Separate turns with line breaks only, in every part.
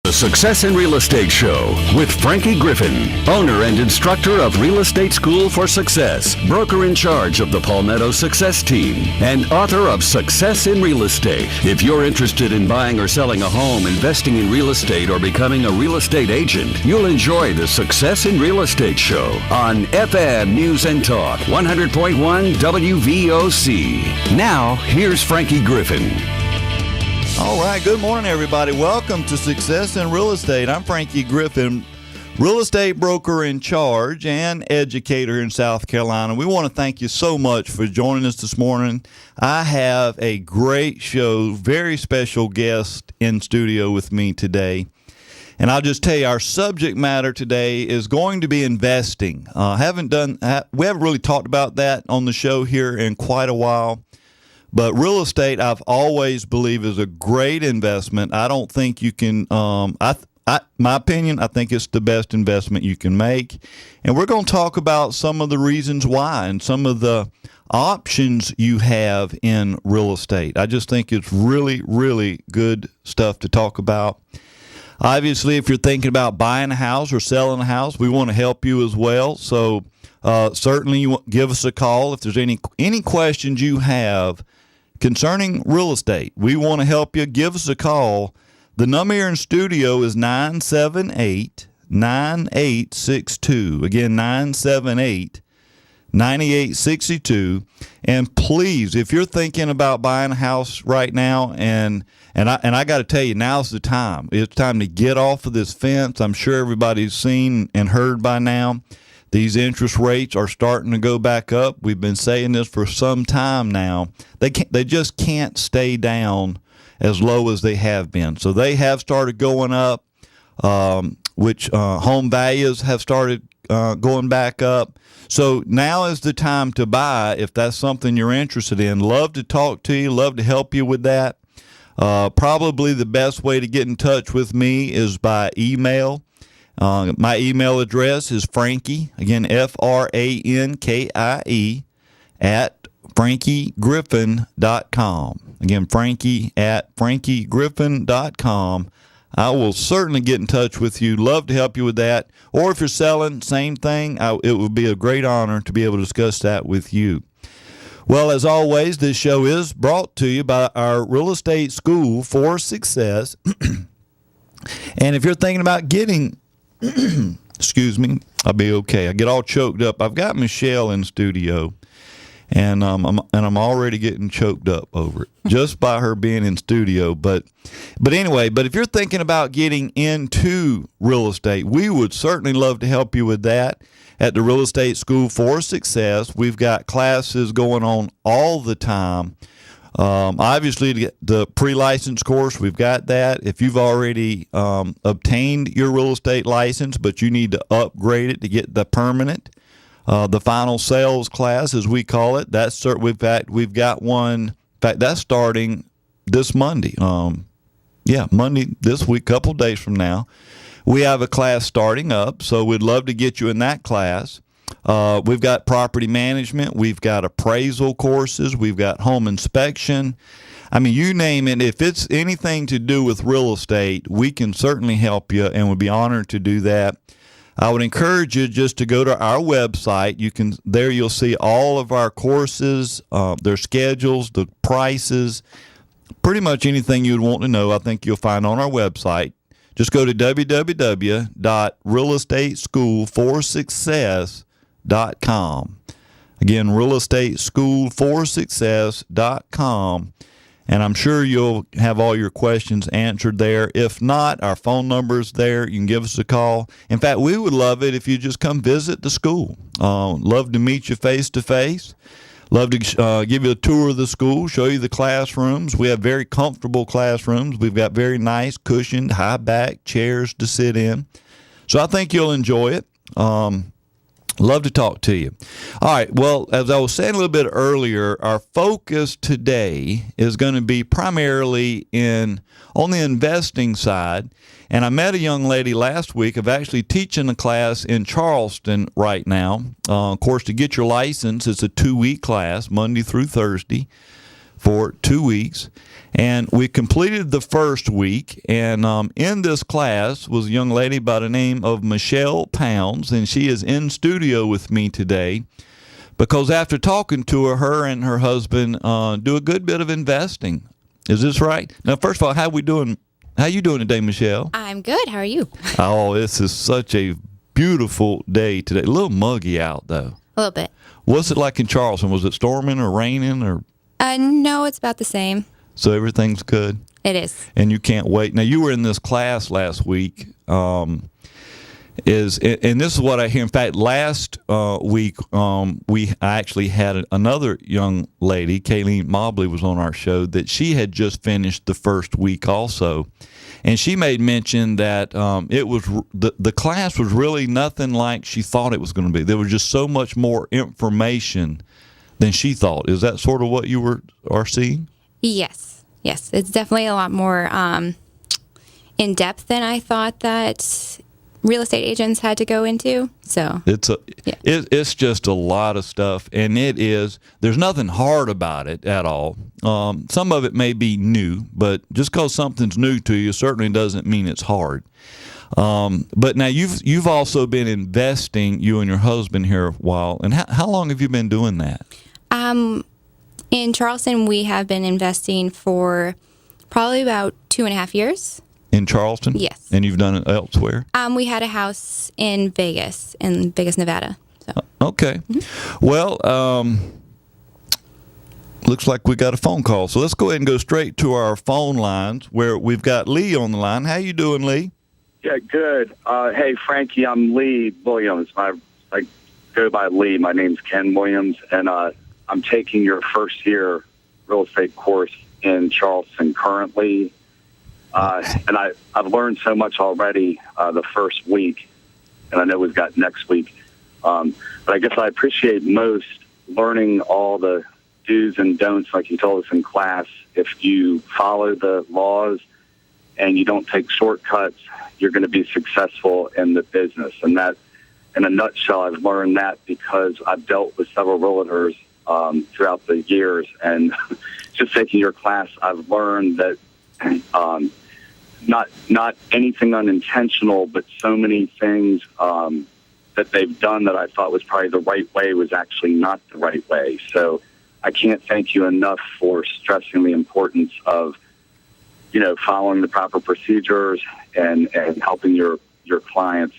The Success in Real Estate Show with Frankie Griffin, owner and instructor of Real Estate School for Success, broker in charge of the Palmetto Success Team, and author of Success in Real Estate. If you're interested in buying or selling a home, investing in real estate, or becoming a real estate agent, you'll enjoy the Success in Real Estate Show on FM News and Talk 100.1 WVOC. Now, here's Frankie Griffin.
All right, good morning, everybody. Welcome to Success in Real Estate. I'm Frankie Griffin, real estate broker in charge and educator in South Carolina. We want to thank you so much for joining us this morning. I have a great show, very special guest in studio with me today. And I'll just tell you, our subject matter today is going to be investing. We haven't really talked about that on the show here in quite a while. But real estate, I've always believed, is a great investment. I don't think you can, my opinion, I think it's the best investment you can make. And we're going to talk about some of the reasons why and some of the options you have in real estate. I just think it's really, really good stuff to talk about. Obviously, if you're thinking about buying a house or selling a house, we want to help you as well. So certainly give us a call if there's any questions you have concerning real estate. We want to help you. Give us a call. The number here in studio is 978-9862. Again, 978-9862. And please, if you're thinking about buying a house right now, and I got to tell you, now's the time. It's time to get off of this fence. I'm sure everybody's seen and heard by now. These interest rates are starting to go back up. We've been saying this for some time now. They just can't stay down as low as they have been. So they have started going up, which home values have started going back up. So now is the time to buy if that's something you're interested in. Love to talk to you. Love to help you with that. Probably the best way to get in touch with me is by email. My email address is Frankie, again, FRANKIE, at FrankieGriffin.com. Again, Frankie at FrankieGriffin.com. I will certainly get in touch with you. Love to help you with that. Or if you're selling, same thing. It would be a great honor to be able to discuss that with you. Well, as always, this show is brought to you by our Real Estate School for Success. And if you're thinking about getting excuse me, I'll be okay. I get all choked up. I've got Michelle in studio, and I'm already getting choked up over it just by her being in studio. But anyway, if you're thinking about getting into real estate, we would certainly love to help you with that at the Real Estate School for Success. We've got classes going on all the time. Obviously, the pre-license course, we've got that. If you've already obtained your real estate license, but you need to upgrade it to get the permanent, the final sales class, as we call it, we've got one. In fact, that's starting this Monday. Monday this week, couple days from now. We have a class starting up, so we'd love to get you in that class. We've got property management. We've got appraisal courses. We've got home inspection. I mean, you name it. If it's anything to do with real estate, we can certainly help you and would be honored to do that. I would encourage you just to go to our website. You'll see all of our courses, their schedules, the prices, pretty much anything you'd want to know, I think you'll find on our website. Just go to www.realestateschoolforsuccess.com. Again, realestateschoolforsuccess.com. And I'm sure you'll have all your questions answered there. If not, our phone number is there. You can give us a call. In fact, we would love it if you just come visit the school. Love to meet you face to face. Love to give you a tour of the school, show you the classrooms. We have very comfortable classrooms. We've got very nice cushioned, high back chairs to sit in. So I think you'll enjoy it. Love to talk to you. All right. Well, as I was saying a little bit earlier, our focus today is going to be primarily on the investing side. And I met a young lady last week. I'm actually teaching a class in Charleston right now. Of course, to get your license, it's a 2-week class, Monday through Thursday, for 2 weeks. And we completed the first week, and in this class was a young lady by the name of Michelle Pounds, and she is in studio with me today because after talking to her, her and her husband do a good bit of investing. Is this right? Now, first of all, how you doing today, Michelle?
I'm good. How are you?
Oh, this is such a beautiful day today. A little muggy out, though.
A little bit.
What's it like in Charleston? Was it storming or raining? Or
No, it's about the same.
So everything's good?
It is.
And you can't wait. Now, you were in this class last week. And this is what I hear. In fact, last week, I actually had another young lady, Kayleen Mobley, was on our show, that she had just finished the first week also. And she made mention that it was the class was really nothing like she thought it was going to be. There was just so much more information than she thought. Is that sort of what you are seeing?
Yes. It's definitely a lot more in depth than I thought that real estate agents had to go into. So it's just a lot of stuff, and there's nothing hard about it at all. Some of it may be new, but just because something's new to you certainly doesn't mean it's hard. But now you've also been investing, you and your husband, here a while. And how long have you been doing that? In Charleston, we have been investing for probably about 2.5 years.
In Charleston?
Yes.
And you've done it elsewhere?
We had a house in Vegas, Nevada. So.
Okay. Mm-hmm. Well, looks like we got a phone call. So let's go ahead and go straight to our phone lines where we've got Lee on the line. How you doing, Lee?
Yeah, good. Hey, Frankie, I'm Lee Williams. I go by Lee. My name's Ken Williams, and I'm taking your first year real estate course in Charleston currently. And I've learned so much already the first week, and I know we've got next week. But I guess I appreciate most learning all the do's and don'ts like you told us in class. If you follow the laws and you don't take shortcuts, you're going to be successful in the business. And that, in a nutshell, I've learned that because I've dealt with several realtors throughout the years. And just taking your class, I've learned that not anything unintentional, but so many things that they've done that I thought was probably the right way was actually not the right way. So I can't thank you enough for stressing the importance of, following the proper procedures and helping your clients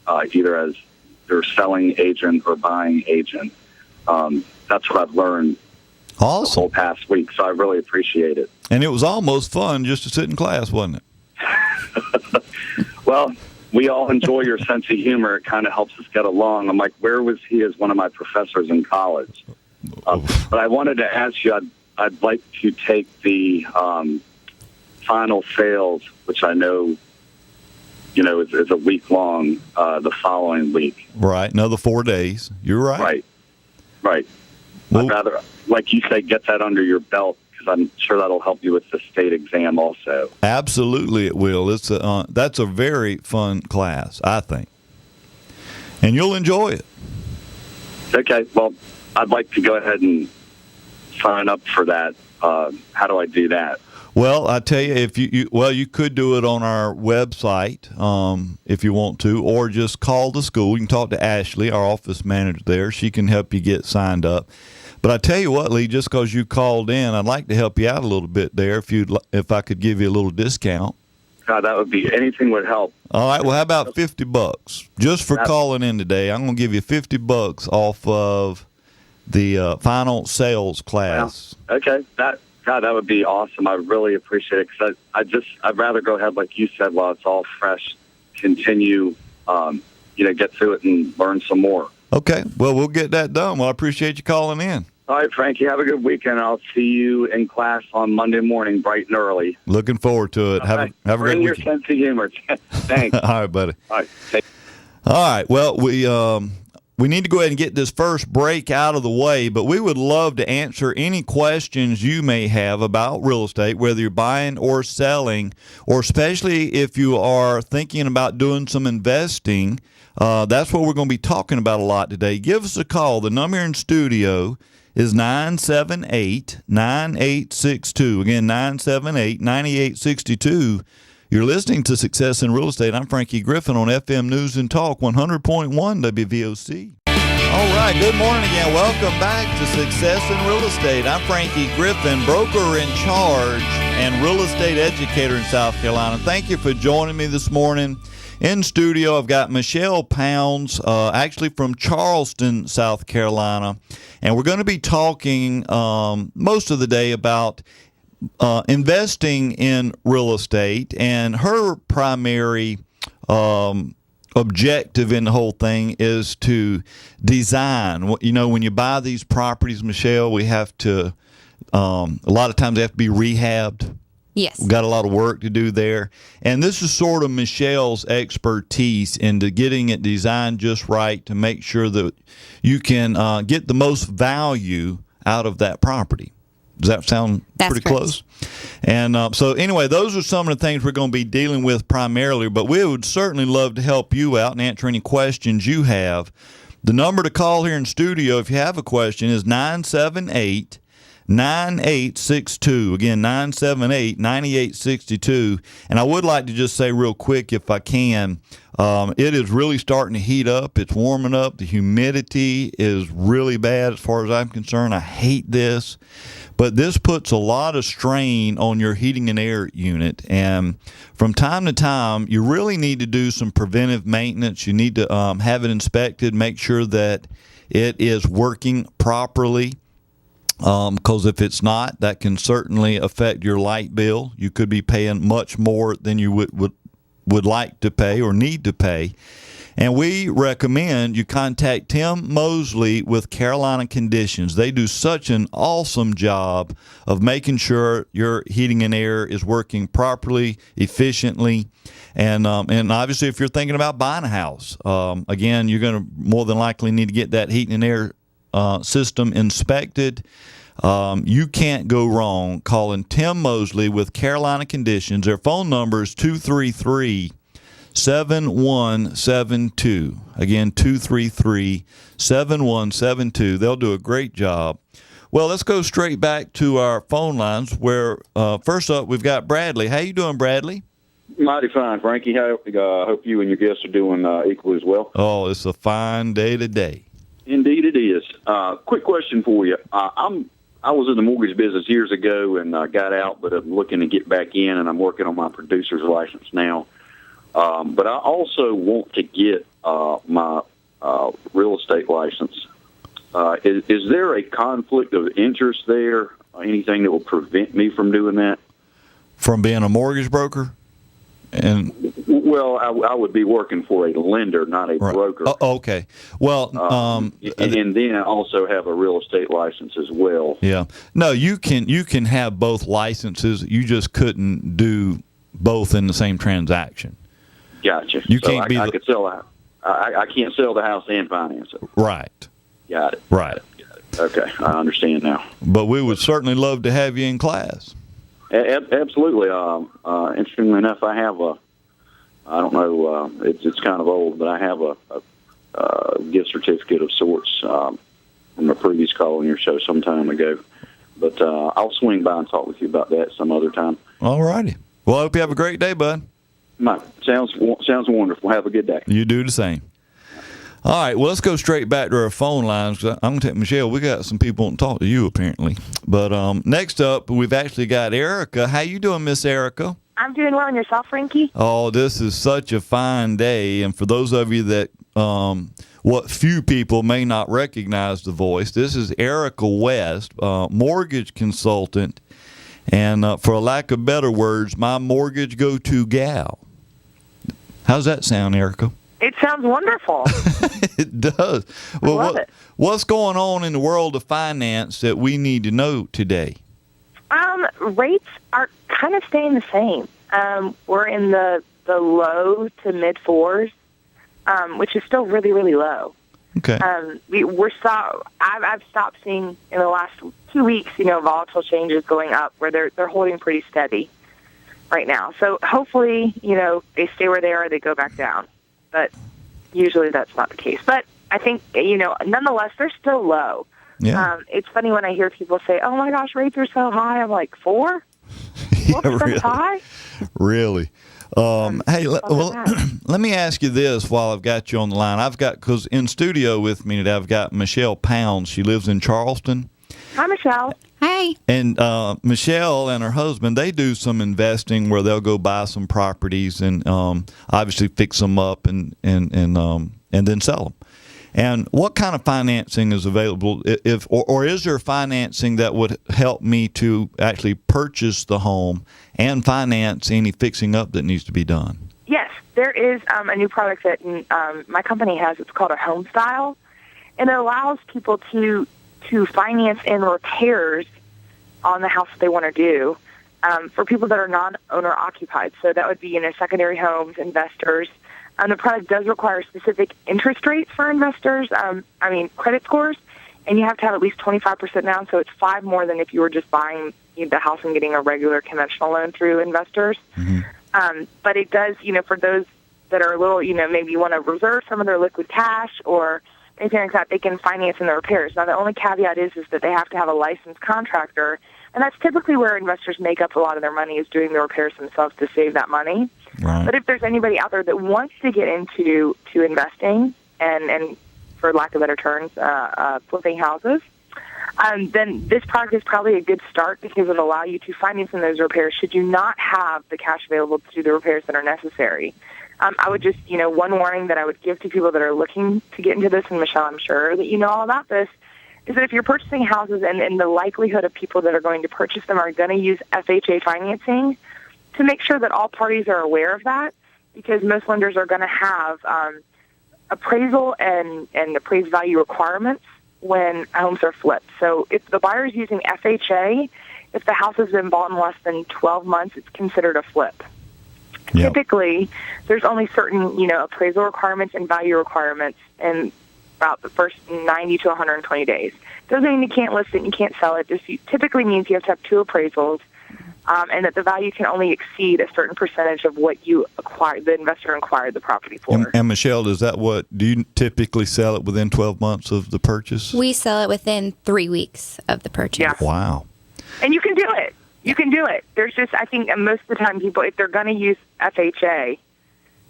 either as their selling agent or buying agent. That's what I've learned
awesome.
The whole past week, so I really appreciate it.
And it was almost fun just to sit in class, wasn't it?
Well, we all enjoy your sense of humor. It kind of helps us get along. I'm like, where was he as one of my professors in college? But I wanted to ask you, I'd like to take the final sales, which I know, is a week long, the following week.
Right. Another 4 days. You're right.
Right.
Well,
I'd rather, like you say, get that under your belt, because I'm sure that'll help you with the state exam also.
Absolutely it will. That's a very fun class, I think. And you'll enjoy it.
Okay. Well, I'd like to go ahead and sign up for that. How do I do that?
Well, I tell you, if you could do it on our website if you want to, or just call the school. You can talk to Ashley, our office manager there. She can help you get signed up. But I tell you what, Lee, just because you called in, I'd like to help you out a little bit there. If I could give you a little discount.
God, that would be, anything would help.
All right. Well, how about $50 just for calling in today? I'm going to give you $50 off of the final sales class.
Wow. Okay. That would be awesome. I really appreciate it, because I'd rather go ahead, like you said, while it's all fresh, continue, get through it and learn some more.
Okay. Well, we'll get that done. Well, I appreciate you calling in.
All right, Frankie, have a good weekend. I'll see you in class on Monday morning, bright and early.
Looking forward to it. Have a great weekend.
Bring your sense of humor. Thanks.
All right, buddy.
All right.
All right. Well, we need to go ahead and get this first break out of the way, but we would love to answer any questions you may have about real estate, whether you're buying or selling, or especially if you are thinking about doing some investing. That's what we're going to be talking about a lot today. Give us a call. The number in studio is 978-9862. Again, 978-9862. You're listening to Success in Real Estate. I'm Frankie Griffin on FM News and Talk 100.1 WVOC. All right, good morning again. Welcome back to Success in Real Estate. I'm Frankie Griffin, broker in charge and real estate educator in South Carolina. Thank you for joining me this morning. In studio, I've got Michelle Pounds, actually from Charleston, South Carolina. And we're going to be talking most of the day about investing in real estate, and her primary objective in the whole thing is to design. You know, when you buy these properties, Michelle, we have to, a lot of times they have to be rehabbed.
Yes.
We've got a lot of work to do there. And this is sort of Michelle's expertise into getting it designed just right to make sure that you can get the most value out of that property. Does that sound pretty close? And so anyway, those are some of the things we're going to be dealing with primarily, but we would certainly love to help you out and answer any questions you have. The number to call here in studio if you have a question is 978-9862. Again, 978-9862. And I would like to just say real quick, if I can, it is really starting to heat up. It's warming up. The humidity is really bad as far as I'm concerned. I hate this. But this puts a lot of strain on your heating and air unit. And from time to time, you really need to do some preventive maintenance. You need to have it inspected, make sure that it is working properly. Because if it's not, that can certainly affect your light bill. You could be paying much more than you would like to pay or need to pay. And we recommend you contact Tim Mosley with Carolina Conditions. They do such an awesome job of making sure your heating and air is working properly, efficiently. And obviously, if you're thinking about buying a house, again, you're going to more than likely need to get that heating and air system inspected. You can't go wrong calling Tim Mosley with Carolina Conditions. Their phone number is 233-7172. Again, 233-7172. They'll do a great job. Well, let's go straight back to our phone lines where, first up, we've got Bradley. How you doing, Bradley?
Mighty fine, Frankie. I hope you and your guests are doing equally as well.
Oh, it's a fine day today.
Indeed it is. Quick question for you. I was in the mortgage business years ago and got out, but I'm looking to get back in, and I'm working on my producer's license now. But I also want to get my real estate license. Is there a conflict of interest there? Anything that will prevent me from doing that?
From being a mortgage broker?
Well, I would be working for a lender, not a broker.
Oh, okay. Well,
and then I also have a real estate license as well.
Yeah. No, you can have both licenses. You just couldn't do both in the same transaction.
Gotcha.
You can't be.
I could sell I can't sell the house and finance it.
Right.
Got it.
Right.
Okay, I understand now.
But we would certainly love to have you in class.
Absolutely. Interestingly enough, I have I don't know, it's kind of old, but I have a gift certificate of sorts from a previous call on your show some time ago. But I'll swing by and talk with you about that some other time. All righty.
Well, I hope you have a great day, bud.
Sounds wonderful. Have a good day.
You do the same. All right, well, let's go straight back to our phone lines. I'm going to take Michelle. We got some people wanting to talk to you, apparently. But next up, we've actually got Erica. How you doing, Miss Erica?
I'm doing well. And yourself, Frankie?
Oh, this is such a fine day. And for those of you that, what few people may not recognize the voice, this is Erica West, mortgage consultant. And for a lack of better words, my mortgage go-to gal. How's that sound, Erica?
It sounds wonderful.
It does. Well,
I love it.
What's going on in the world of finance that we need to know today?
Rates are kind of staying the same. We're in the low to mid fours, which is still really, really low.
Okay.
I've stopped seeing in the last 2 weeks, volatile changes going up where they're holding pretty steady right now. So hopefully, they stay where they are, they go back down. But usually that's not the case. But I think, nonetheless, they're still low.
Yeah.
It's funny when I hear people say, "Oh my gosh, rates are so high." I'm like, 4%?
Yeah,
4%
really.
high?
Really. Hey, let me ask you this while I've got you on the line. Because in studio with me today, I've got Michelle Pounds. She lives in Charleston.
Hi, Michelle.
Hi.
And Michelle and her husband, they do some investing where they'll go buy some properties and obviously fix them up and then sell them. And what kind of financing is available? Or is there financing that would help me to actually purchase the home and finance any fixing up that needs to be done?
Yes, there is a new product that my company has. It's called a home style, and it allows people to finance in repairs on the house that they want to do for people that are non-owner occupied. So that would be secondary homes, investors. The product does require specific interest rates for investors, credit scores, and you have to have at least 25% down, so it's 5 more than if you were just buying the house and getting a regular conventional loan through investors.
Mm-hmm.
But it does, for those that are a little, maybe want to reserve some of their liquid cash or anything like that, they can finance in the repairs. Now, the only caveat is that they have to have a licensed contractor, and that's typically where investors make up a lot of their money, is doing the repairs themselves to save that money.
Right.
But if there's anybody out there that wants to get into investing and for lack of better terms, flipping houses, then this product is probably a good start because it'll allow you to finance in those repairs should you not have the cash available to do the repairs that are necessary. I would just, one warning that I would give to people that are looking to get into this, and Michelle, I'm sure that you know all about this, is that if you're purchasing houses and the likelihood of people that are going to purchase them are going to use FHA financing, to make sure that all parties are aware of that, because most lenders are going to have appraisal and appraised value requirements when homes are flipped. So if the buyer is using FHA, if the house has been bought in less than 12 months, it's considered a flip.
Yep.
Typically, there's only certain, appraisal requirements and value requirements in about the first 90 to 120 days. Doesn't mean you can't list it and you can't sell it. Just typically means you have to have 2 appraisals, and that the value can only exceed a certain percentage of what you acquired, the investor acquired the property for.
And Michelle, do you typically sell it within 12 months of the purchase?
We sell it within 3 weeks of the purchase.
Yeah.
Wow.
And you can do it. You can do it. There's just, I think most of the time people, if they're going to use FHA,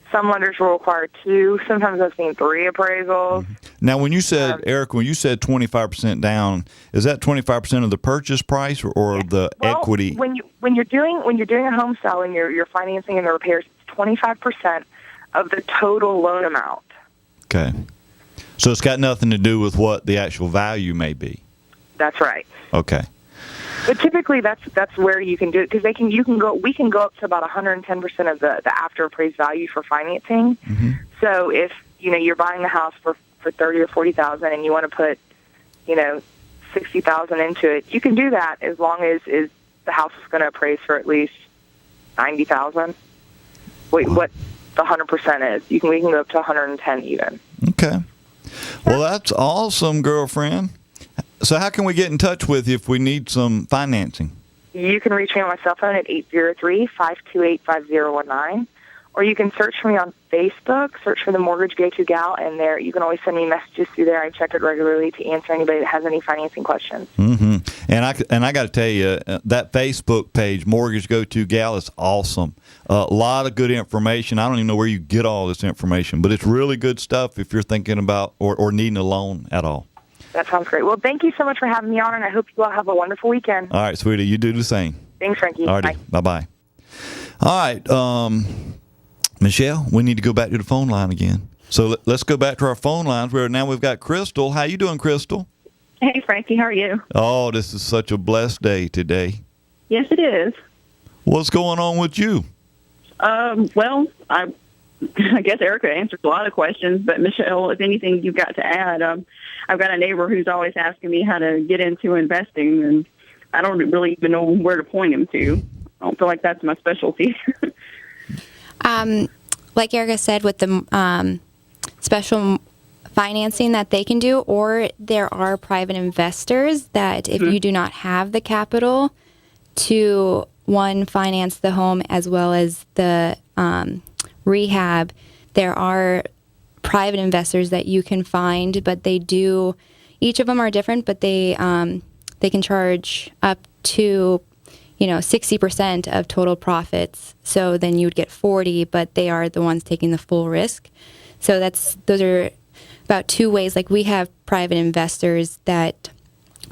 some lenders will require 2. Sometimes I've seen 3 appraisals.
Now, when you said, Eric, when you said 25% down, is that 25% of the purchase price or the equity?
When you're doing a home sale and you're financing in the repairs, it's 25% of the total loan amount.
Okay. So it's got nothing to do with what the actual value may be.
That's right.
Okay.
But typically, that's where you can do it because we can go up to about 110% of the after appraised value for financing.
Mm-hmm.
So if you're buying a house for $30,000 or $40,000 and you want to put $60,000 into it, you can do that as long as the house is going to appraise for at least $90,000. What the 100% is, we can go up to 110 even.
Okay. Well, that's awesome, girlfriend. So how can we get in touch with you if we need some financing?
You can reach me on my cell phone at 803-528-5019, or you can search for me on Facebook, search for the Mortgage Go-To Gal, and there you can always send me messages through there. I check it regularly to answer anybody that has any financing questions.
Mm-hmm. And I got to tell you, that Facebook page, Mortgage Go-To Gal, is awesome. A lot of good information. I don't even know where you get all this information, but it's really good stuff if you're thinking about or needing a loan at all.
That sounds great. Well, thank you so much for having me on, and I hope you all have a wonderful weekend.
All right, sweetie. You do the same.
Thanks, Frankie.
All righty. Bye-bye. All right, Michelle, we need to go back to the phone line again. So let's go back to our phone lines where now we've got Crystal. How you doing, Crystal?
Hey, Frankie. How are you?
Oh, this is such a blessed day today.
Yes, it is.
What's going on with you?
Well, I guess Erica answered a lot of questions, but Michelle, if anything you've got to add, I've got a neighbor who's always asking me how to get into investing, and I don't really even know where to point him to. I don't feel like that's my specialty.
Like Erica said, with the special financing that they can do, or there are private investors that if you do not have the capital to, one, finance the home as well as the rehab, there are private investors that you can find, but they do, each of them are different, but they can charge up to 60% of total profits. So then you would get 40, but they are the ones taking the full risk. So those are about two ways. Like, we have private investors that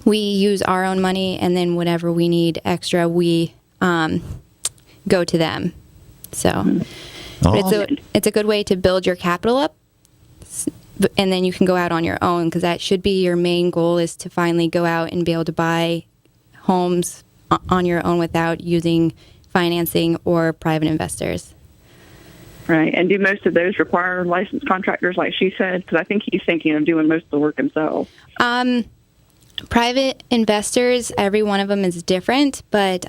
we use our own money, and then whenever we need extra, we go to them. So it's a good way to build your capital up, and then you can go out on your own, because that should be your main goal, is to finally go out and be able to buy homes on your own without using financing or private investors.
Right. And do most of those require licensed contractors, like she said? Because I think he's thinking of doing most of the work himself.
Private investors, every one of them is different, but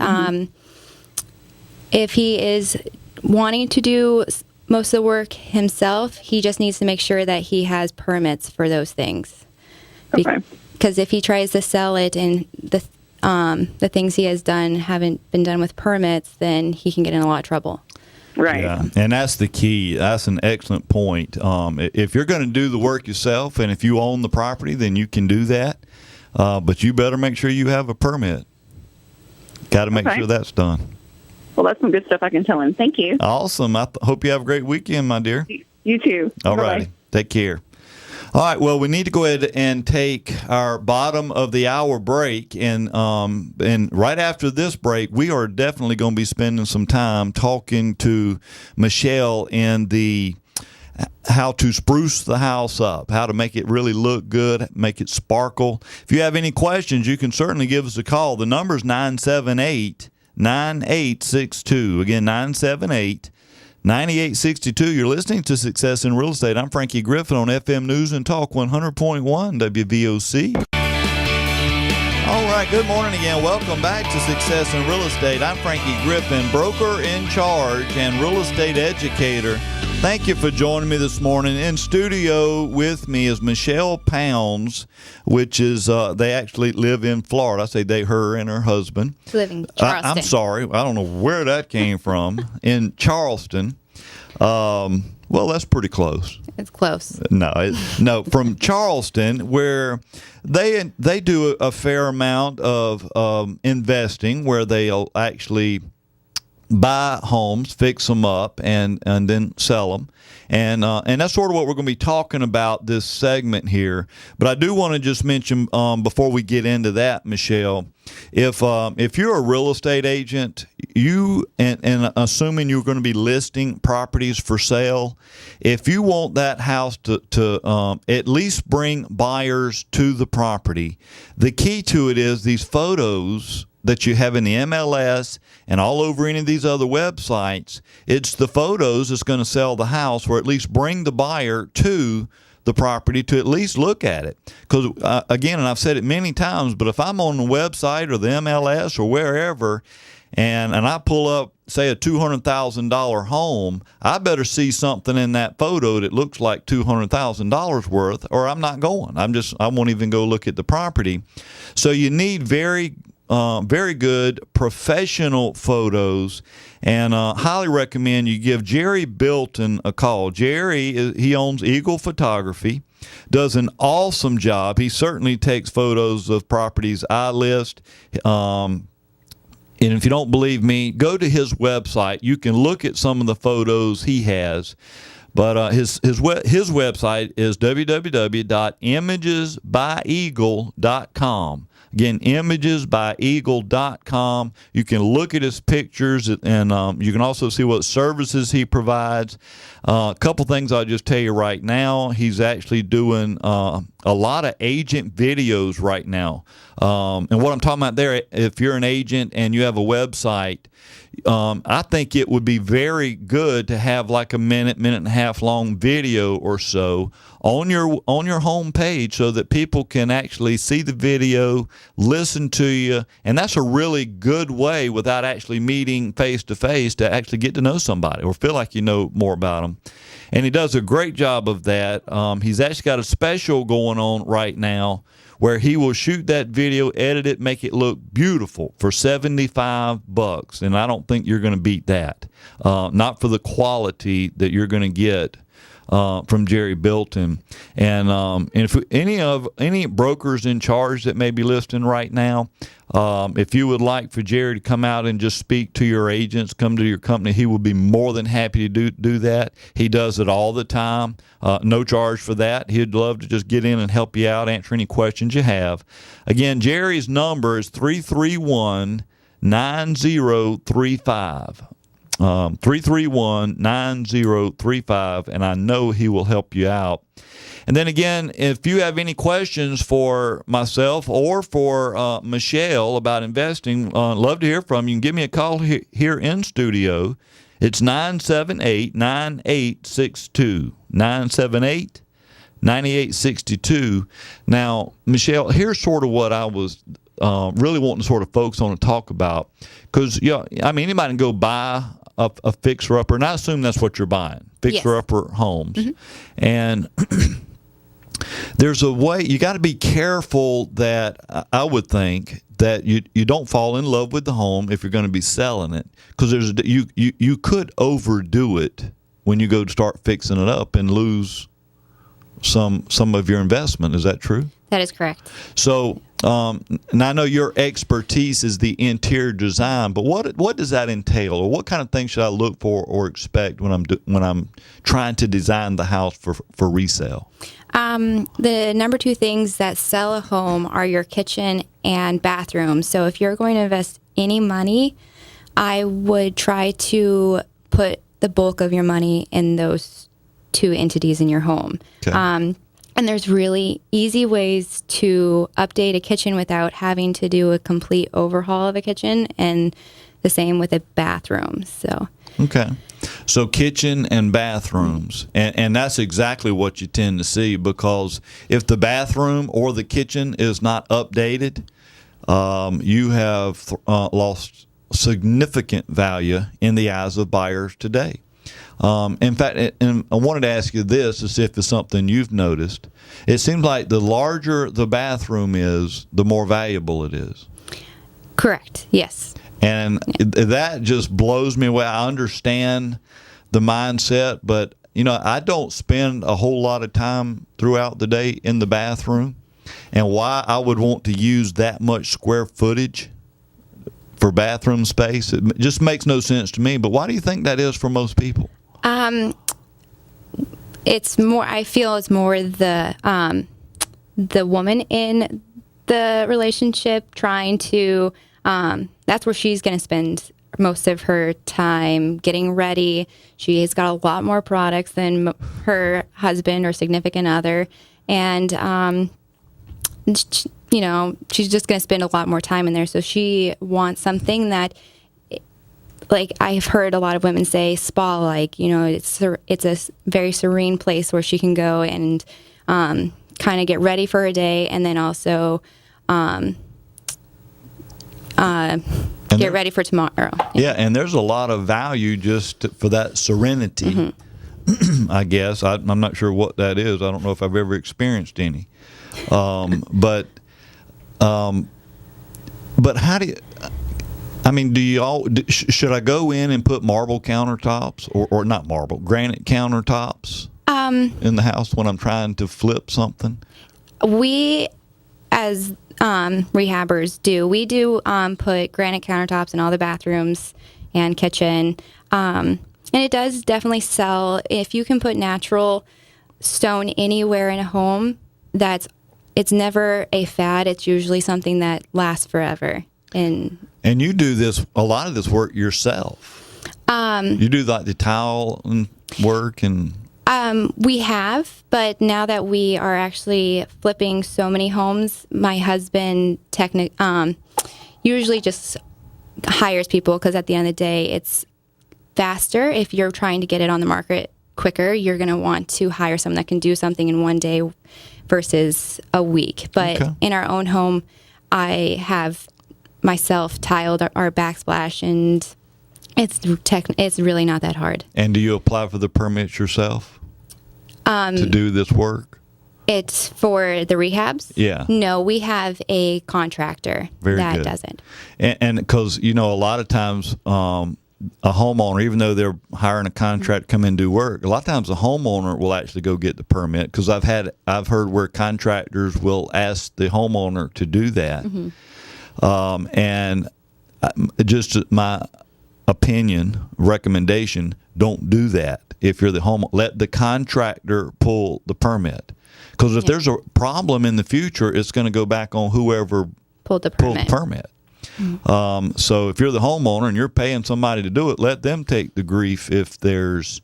if he is wanting to do most of the work himself, he just needs to make sure that he has permits for those things.
Okay.
Because if he tries to sell it and the things he has done haven't been done with permits, then he can get in a lot of trouble.
Right.
Yeah, and that's the key. That's an excellent point. If you're going to do the work yourself, and if you own the property, then you can do that. But you better make sure you have a permit. Got to make sure that's done.
Well, that's some good stuff I can tell him. Thank you.
Awesome. I hope you have a great weekend, my dear.
You too.
All righty. Take care. All right. Well, we need to go ahead and take our bottom of the hour break, and right after this break, we are definitely going to be spending some time talking to Michelle in the how to spruce the house up, how to make it really look good, make it sparkle. If you have any questions, you can certainly give us a call. The number is 978-9862. Again, 978-9862. You're listening to Success in Real Estate. I'm Frankie Griffin on FM News and Talk 100.1 WVOC. All right, good morning again. Welcome back to Success in Real Estate. I'm Frankie Griffin, broker in charge and real estate educator. Thank you for joining me this morning. In studio with me is Michelle Pounds, which is, they actually live in Florida. I say they, her, and her husband.
Live in Charleston.
I'm sorry. I don't know where that came from. In Charleston. Well, that's pretty close.
It's close.
No, from Charleston, where they do a fair amount of investing, where they'll actually buy homes, fix them up, and then sell them. And that's sort of what we're going to be talking about this segment here. But I do want to just mention before we get into that, Michelle, if you're a real estate agent, and assuming you're going to be listing properties for sale, if you want that house to at least bring buyers to the property, the key to it is these photos that you have in the MLS and all over any of these other websites. It's the photos that's going to sell the house, or at least bring the buyer to the property to at least look at it. Because, again, and I've said it many times, but if I'm on the website or the MLS or wherever, and I pull up, say, a $200,000 home, I better see something in that photo that looks like $200,000 worth, or I'm not going. I won't even go look at the property. So you need very good professional photos, and highly recommend you give Jerry Bilton a call. Jerry, he owns Eagle Photography, does an awesome job. He certainly takes photos of properties I list. And if you don't believe me, go to his website. You can look at some of the photos he has. But his website is www.imagesbyeagle.com. Again, imagesbyeagle.com. You can look at his pictures, and you can also see what services he provides. A couple things I'll just tell you right now. He's actually doing a lot of agent videos right now. And what I'm talking about there, if you're an agent and you have a website, I think it would be very good to have like a minute and a half long video or so on your home page, so that people can actually see the video, listen to you, and that's a really good way, without actually meeting face to face, to actually get to know somebody or feel like you know more about them. And he does a great job of that. He's actually got a special going on right now where he will shoot that video, edit it, make it look beautiful for $75, and I don't think you're going to beat that. Not for the quality that you're going to get from Jerry Bilton. And if any brokers in charge that may be listening right now, if you would like for Jerry to come out and just speak to your agents, come to your company, he would be more than happy to do that. He does it all the time. No charge for that. He'd love to just get in and help you out, answer any questions you have. Again, Jerry's number is 331-9035. 331-9035, and I know he will help you out. And then again, if you have any questions for myself or for Michelle about investing, love to hear from you. You can give me a call here in studio. It's 978-9862. 978-9862. Now, Michelle, here's sort of what I was really wanting to sort of focus on and talk about. Because, anybody can go buy a fixer-upper, and I assume that's what you're buying, fixer-upper homes. Mm-hmm. And there's a way, you got to be careful that I would think that you don't fall in love with the home if you're going to be selling it, because you could overdo it when you go to start fixing it up and lose some of your investment. Is that true?
That is correct.
So, and I know your expertise is the interior design, but what does that entail, or what kind of things should I look for or expect when I'm trying to design the house for resale?
The number two things that sell a home are your kitchen and bathroom. So if you're going to invest any money, I would try to put the bulk of your money in those two entities in your home. Okay. And there's really easy ways to update a kitchen without having to do a complete overhaul of a kitchen, and the same with a bathroom. So
okay. So kitchen and bathrooms, and that's exactly what you tend to see, because if the bathroom or the kitchen is not updated, you have lost significant value in the eyes of buyers today. In fact, and I wanted to ask you this to see if it's something you've noticed. It seems like the larger the bathroom is, the more valuable it is.
Correct. Yes.
And that just blows me away. I understand the mindset, but I don't spend a whole lot of time throughout the day in the bathroom. And why I would want to use that much square footage for bathroom space, it just makes no sense to me. But why do you think that is for most people?
It's more. I feel it's more the woman in the relationship trying to. That's where she's going to spend most of her time getting ready. She has got a lot more products than her husband or significant other, and she's just going to spend a lot more time in there. So she wants something that, like I've heard a lot of women say, spa-like. It's a very serene place where she can go and kind of get ready for her day, and then also get ready for tomorrow.
Yeah, and there's a lot of value just for that serenity. Mm-hmm. I guess I'm not sure what that is. I don't know if I've ever experienced any. But how do you? Do you all? Should I go in and put marble countertops or not marble, granite countertops in the house when I'm trying to flip something?
We, as rehabbers, we do put granite countertops in all the bathrooms and kitchen, and it does definitely sell. If you can put natural stone anywhere in a home, it's never a fad. It's usually something that lasts forever. And
you do a lot of this work yourself. You do like the tile and work and.
We have, but now that we are actually flipping so many homes, my husband usually just hires people, because at the end of the day, it's faster. If you're trying to get it on the market quicker, you're going to want to hire someone that can do something in one day versus a week. But in our own home, I have myself tiled our backsplash, and it's really not that hard.
And do you apply for the permits yourself to do this work?
It's for the rehabs?
Yeah.
No, we have a contractor that does it.
And because, a lot of times a homeowner, even though they're hiring a contract to come in and do work, a lot of times the homeowner will actually go get the permit, because I've heard where contractors will ask the homeowner to do that. And just my opinion, recommendation, don't do that. If you're the home, let the contractor pull the permit, because if there's a problem in the future, it's going to go back on whoever
pulled the permit.
So if you're the homeowner and you're paying somebody to do it, let them take the grief if there's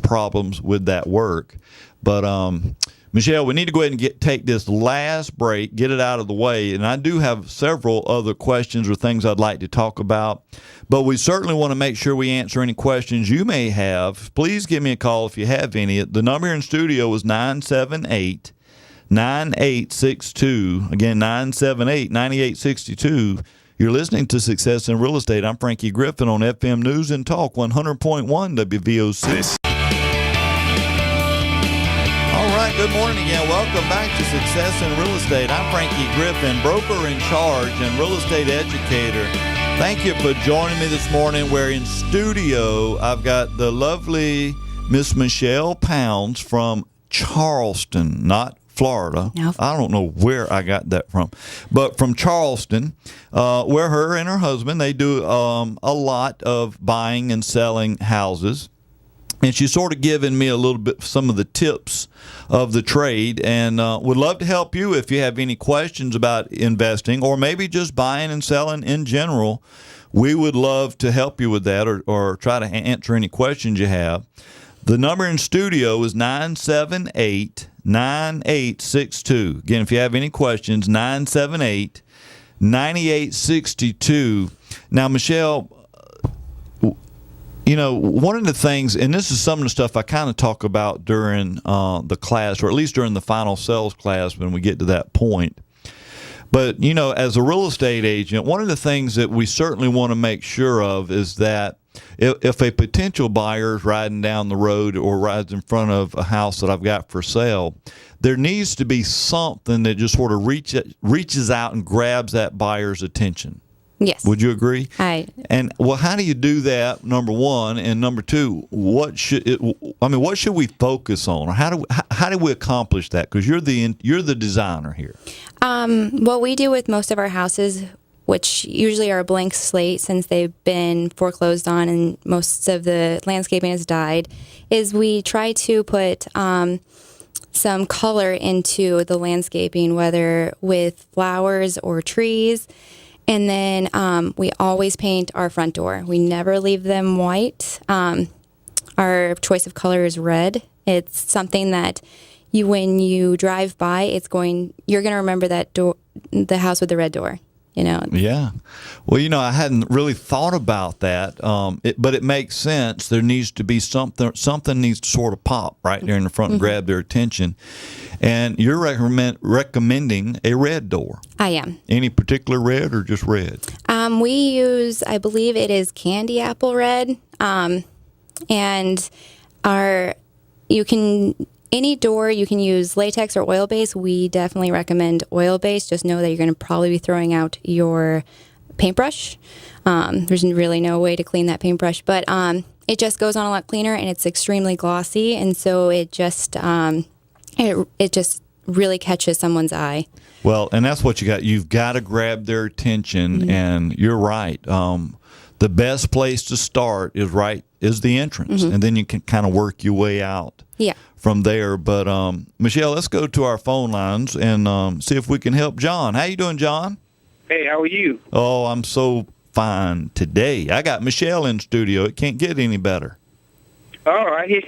problems with that work. But Michelle, we need to go ahead and take this last break, get it out of the way. And I do have several other questions or things I'd like to talk about, but we certainly want to make sure we answer any questions you may have. Please give me a call if you have any. The number here in studio is 978-9862. Again, 978-9862. You're listening to Success in Real Estate. I'm Frankie Griffin on FM News and Talk 100.1 WVOC. All right, good morning again. Welcome back to Success in Real Estate. I'm Frankie Griffin, broker in charge and real estate educator. Thank you for joining me this morning. We're in studio. I've got the lovely Miss Michelle Pounds from Charleston, not Florida. No. I don't know where I got that from, but from Charleston, where her and her husband, they do a lot of buying and selling houses. And she's sort of given me a little bit, some of the tips of the trade, and would love to help you if you have any questions about investing or maybe just buying and selling in general. We would love to help you with that, or try to answer any questions you have. The number in studio is 978-9862. Again, if you have any questions, 978-9862. Now, Michelle, you know, one of the things, and this is some of the stuff I kind of talk about during the class, or at least during the final sales class when we get to that point. But, you know, as a real estate agent, one of the things that we certainly want to make sure of is that if a potential buyer is riding down the road or rides in front of a house that I've got for sale, there needs to be something that just sort of reaches out and grabs that buyer's attention.
Yes.
Would you agree?
And
well, how do you do that? Number one, and number two, what should we focus on, or how do we accomplish that? Because you're the designer here.
What we do with most of our houses, which usually are a blank slate since they've been foreclosed on and most of the landscaping has died, is we try to put some color into the landscaping, whether with flowers or trees. And then we always paint our front door. We never leave them white. Our choice of color is red. It's something that when you drive by, you're going to remember that door, the house with the red door. You know.
Yeah. Well, you know, I hadn't really thought about that, but it makes sense. There needs to be something needs to sort of pop right there in the front and grab their attention. And you're recommending a red door. I am. Any particular red or just red?
We use, I believe it is candy apple red. And any door you can use latex or oil base. We definitely recommend oil base. Just know that you're going to probably be throwing out your paintbrush. There's really no way to clean that paintbrush, but it just goes on a lot cleaner, and it's extremely glossy, and so it just really catches someone's eye.
Well, and that's what you got. You've got to grab their attention, and you're right. The best place to start is the entrance, and then you can kind of work your way out. Yeah. From there. But Michelle, let's go to our phone lines and see if we can help John. How you doing, John?
Hey, how are you?
Oh, I'm so fine today. I got Michelle in studio. It can't get any better.
All right,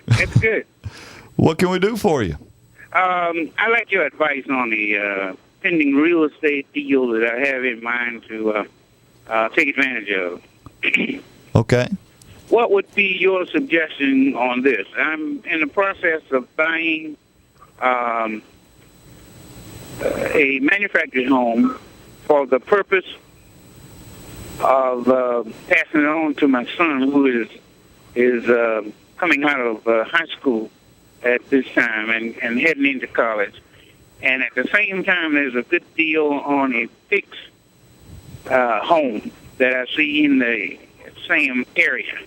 that's good.
What can we do for you?
I like your advice on the pending real estate deal that I have in mind to take advantage of.
Okay.
What would be your suggestion on this? I'm in the process of buying a manufactured home for the purpose of passing it on to my son, who is coming out of high school at this time and heading into college. And at the same time, there's a good deal on a fixed home that I see in the same area.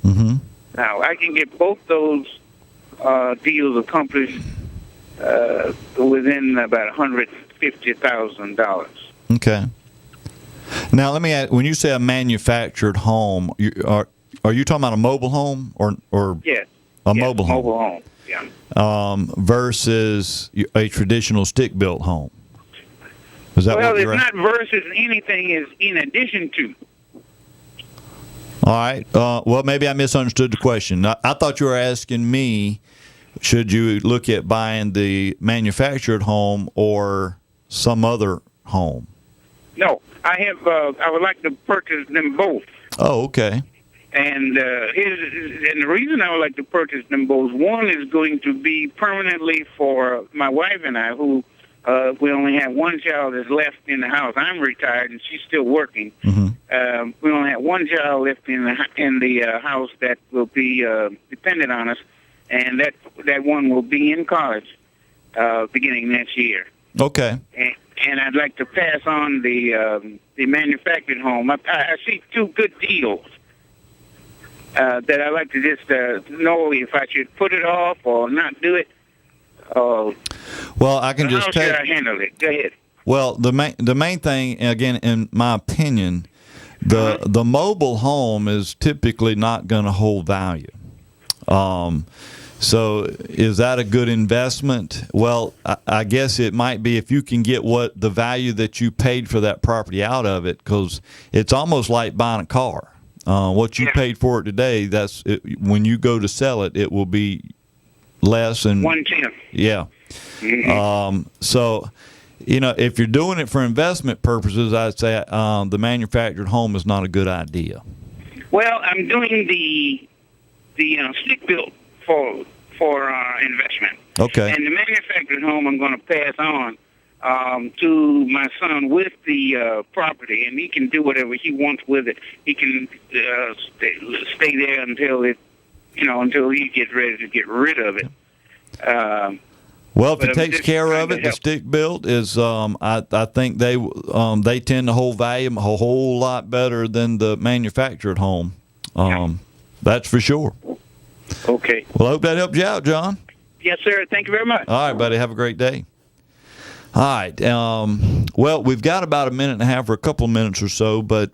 Mm-hmm.
Now, I can get both those deals accomplished within about $150,000.
Okay. Now, let me ask, when you say a manufactured home, are you talking about a mobile home or
Yes.
a mobile home?
Mobile home, yeah.
Versus a traditional stick-built home? Is that
Well,
what
it's
you're
not versus anything, it's in addition to.
All right. Well, maybe I misunderstood the question. I thought you were asking me, should you look at buying the manufactured home or some other home?
No, I would like to purchase them both.
Oh, okay.
And the reason I would like to purchase them both, one is going to be permanently for my wife and I, who we only have one child that's left in the house. I'm retired and she's still working.
Mm-hmm.
We only have one child left in the house that will be dependent on us, and that one will be in college beginning next year.
Okay.
And I'd like to pass on the manufactured home. I see two good deals that I'd like to just know if I should put it off or not do it.
Well, I can just
how should I handle it? Go ahead.
Well, the main thing, again, in my opinion, the mobile home is typically not going to hold value. So is that a good investment? Well, I guess it might be if you can get what the value that you paid for that property out of it, because it's almost like buying a car. What you paid for it today, when you go to sell it, it will be less than
1/10.
Yeah.
Mm-hmm.
So, if you're doing it for investment purposes, I'd say the manufactured home is not a good idea.
Well, I'm doing the stick built for investment.
Okay.
And the manufactured home I'm going to pass on to my son with the property, and he can do whatever he wants with it. He can stay there until he gets ready to get rid of it.
Well, if it takes care of it, the stick built is. I think they tend to hold value a whole lot better than the manufactured home. That's for sure.
Okay.
Well, I hope that helped you out, John.
Yes, sir. Thank you very much.
All right, buddy. Have a great day. All right. Well, we've got about a minute and a half or a couple of minutes or so, but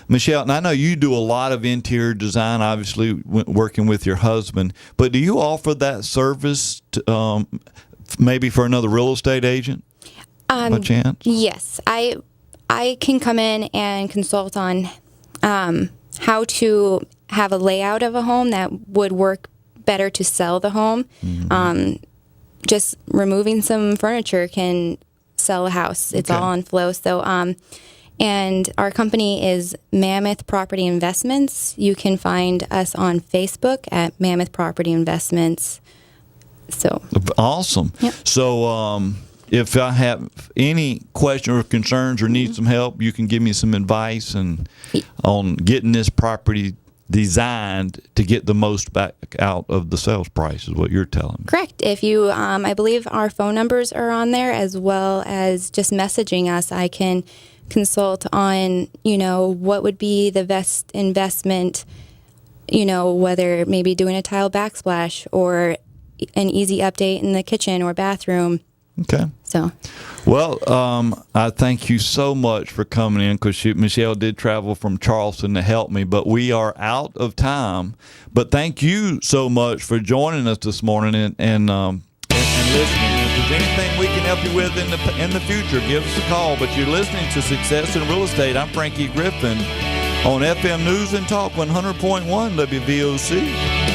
Michelle, and I know you do a lot of interior design, obviously working with your husband, but do you offer that service to, maybe for another real estate agent by chance?
Yes. I can come in and consult on how to have a layout of a home that would work better to sell the home. Mm-hmm. Just removing some furniture can sell a house. It's all on flow. So, and our company is Mammoth Property Investments. You can find us on Facebook at Mammoth Property Investments. So
awesome.
Yep.
So if I have any question or concerns or need some help, you can give me some advice on getting this property designed to get the most back out of the sales price is what you're telling me.
Correct. If you, I believe our phone numbers are on there, as well as just messaging us. I can consult on, what would be the best investment, whether maybe doing a tile backsplash or an easy update in the kitchen or bathroom.
Okay.
So,
well, I thank you so much for coming in, because Michelle did travel from Charleston to help me, but we are out of time. But thank you so much for joining us this morning and listening. If there's anything we can help you with in the future, give us a call. But you're listening to Success in Real Estate. I'm Frankie Griffin on FM News and Talk 100.1 WVOC.